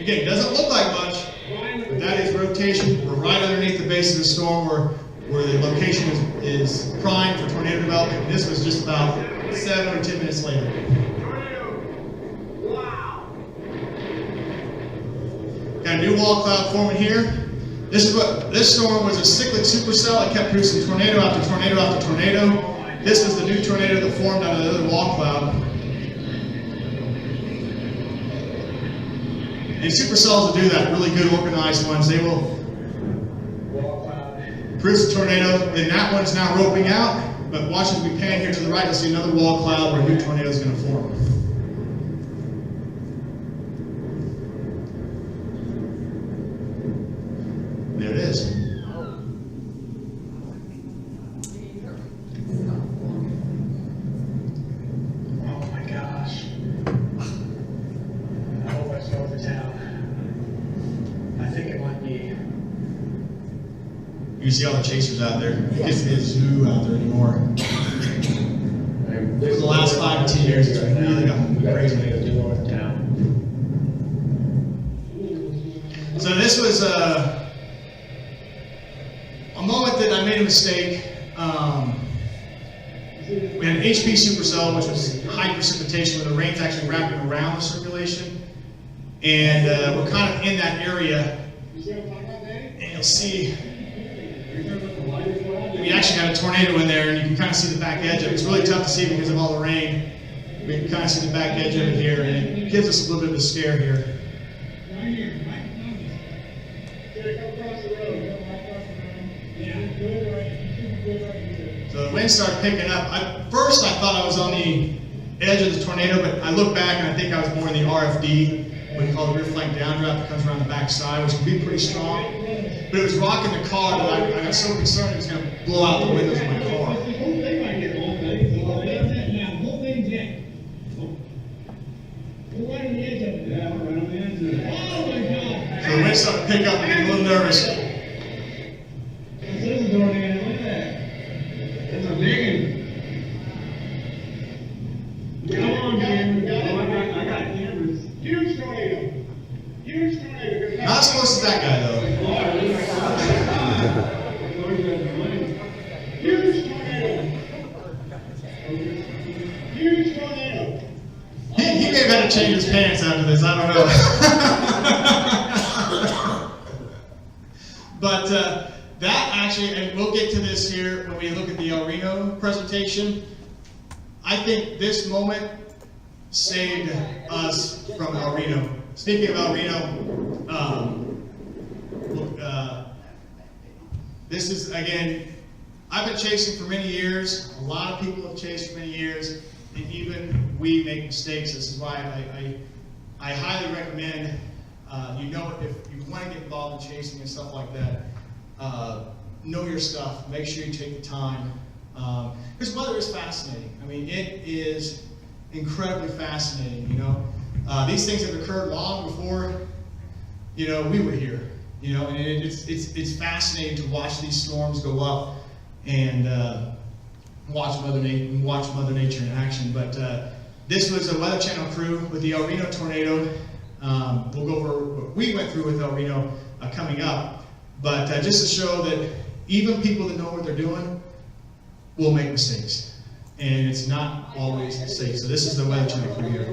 Again, it doesn't look like much, but that is rotation. We're right underneath the base of the storm where the location is prime for tornado development. And this was just about 7 or 10 minutes later. Wow. Got a new wall cloud forming here. This storm was a cyclic supercell. It kept producing tornado after tornado after tornado. This was the new tornado that formed out of the other wall cloud. And supercells will do that, really good organized ones. They will produce a tornado, then that one's now roping out, but watch as we pan here to the right, you'll see another wall cloud where a new tornado is going to form. There it is. Oh my gosh. I hope I saw the town. I think it might be. You can see all the chasers out there. It gets to be a zoo out there anymore. For the last 5 to 10 years, it's really gotten crazy. So this was a moment that I made a mistake. We had an HP supercell, which was high precipitation, where the rain's actually wrapping around the circulation. And we're kind of in that area. And you'll see, we actually had a tornado in there, and you can kind of see the back edge of it. It's really tough to see because of all the rain. We can kind of see the back edge of it here, and it gives us a little bit of a scare here. So the wind started picking up. At first I thought I was on the edge of the tornado, but I look back and I think I was more in the RFD, what we call the rear flank downdraft that comes around the back side, which can be pretty strong. But it was rocking the car that I got so concerned it was going to blow out the windows of my car. So the wind started to pick up and get a little nervous. Huge tornado. Huge tornado. Not as close as that guy though. Huge tornado. Huge tornado. He may have had to change his pants after this, I don't know. But that actually, and we'll get to this here when we look at the El Reno presentation, I think this moment saved us from El Reno. Speaking of El Reno, this is, again, I've been chasing for many years. A lot of people have chased for many years, and even we make mistakes. This is why I highly recommend, if you want to get involved in chasing and stuff like that, know your stuff. Make sure you take the time. Because weather is fascinating. I mean, it is incredibly fascinating, These things have occurred long before, we were here, and it's fascinating to watch these storms go up and watch Mother Nature in action. But this was a Weather Channel crew with the El Reno tornado. We'll go over what we went through with El Reno coming up. But just to show that even people that know what they're doing will make mistakes. And it's not always safe. So this is the Weather Channel crew here.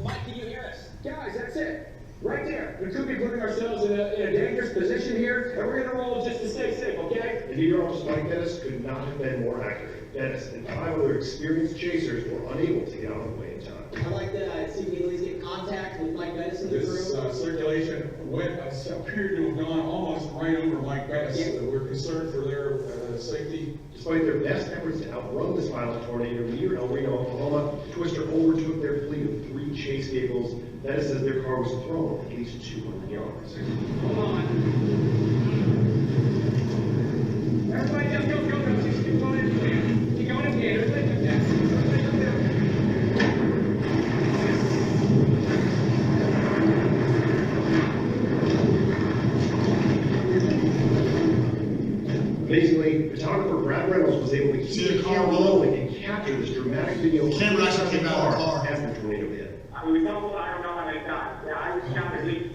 Mike, can you hear us? Guys, that's it. Right there. We could be putting ourselves in a dangerous position here, and we're gonna roll just to stay safe, okay? The meteorologist Mike Dennis could not have been more accurate. Dennis and 5 other experienced chasers were unable to get out of the way in time. I'd like to see if we can at least get contact with Mike Bettis in the This room. circulation appeared to have gone almost right over Mike Bettis. We're concerned for their safety. Despite their best efforts to outrun this violent tornado near El Reno, Oklahoma, the twister overtook their fleet of 3 chase vehicles. Dennis says their car was thrown at least 200 yards. Hold on. Everybody just go. Just keep going in the can. Keep going in the can. Everybody do that. Everybody do that. Amazingly, photographer Brad Reynolds was able to See keep the the car camera roll? rolling and capture this dramatic video. The camera actually came out of the car. as the tornado hit. We tumbled, I don't know how many times. Yeah, I counted at least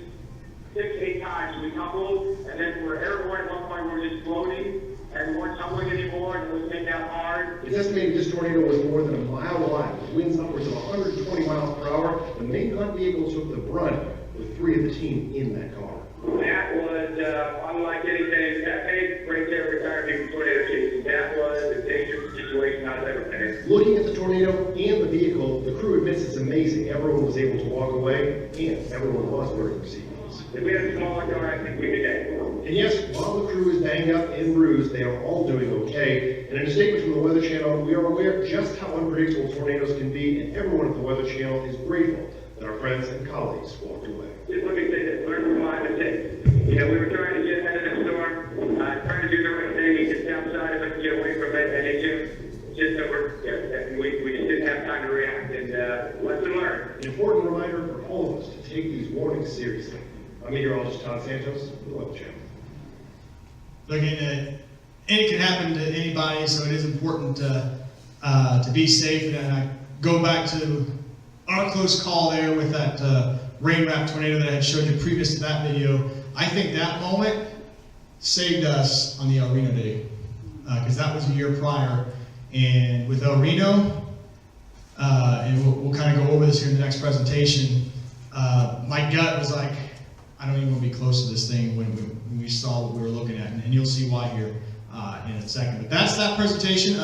6, 8 times. We tumbled, and then we're airborne at one point, we were just floating, and we weren't tumbling anymore, and we came down hard. It's estimated this tornado was more than a mile wide, with winds upwards of 120 miles per hour. The main hunt vehicle took the brunt, with 3 of the team in that car. That was, unlike anything, that made right there retired me from tornado chasing. That was a dangerous situation I've ever been in. Looking at the tornado and the vehicle, the crew admits it's amazing. Everyone was able to walk away, and everyone was wearing their seatbelts. If we had a smaller car, I think we'd be dead. And yes, while the crew is banged up and bruised, they are all doing okay. And in a statement from the Weather Channel, we are aware just how unpredictable tornadoes can be, and everyone at the Weather Channel is grateful that our friends and colleagues walked away. Just let me say this, learn from my mistakes. You know, we were trying to get ahead of the storm, trying to do the right thing, and get outside if I can get away from it, and it just that we just didn't have time to react, and lesson learned. An important reminder for all of us to take these warnings seriously. I'm meteorologist Todd Santos with the Weather Channel. Look, and it can happen to anybody, so it is important to be safe. And I go back to our close call there with that rain-wrapped tornado that I had showed you previous to that video. I think that moment saved us on the El Reno day, because that was a year prior. And with El Reno, and we'll kind of go over this here in the next presentation, my gut was like, I don't even want to be close to this thing when we saw what we were looking at, and you'll see why here in a second. But that's that presentation.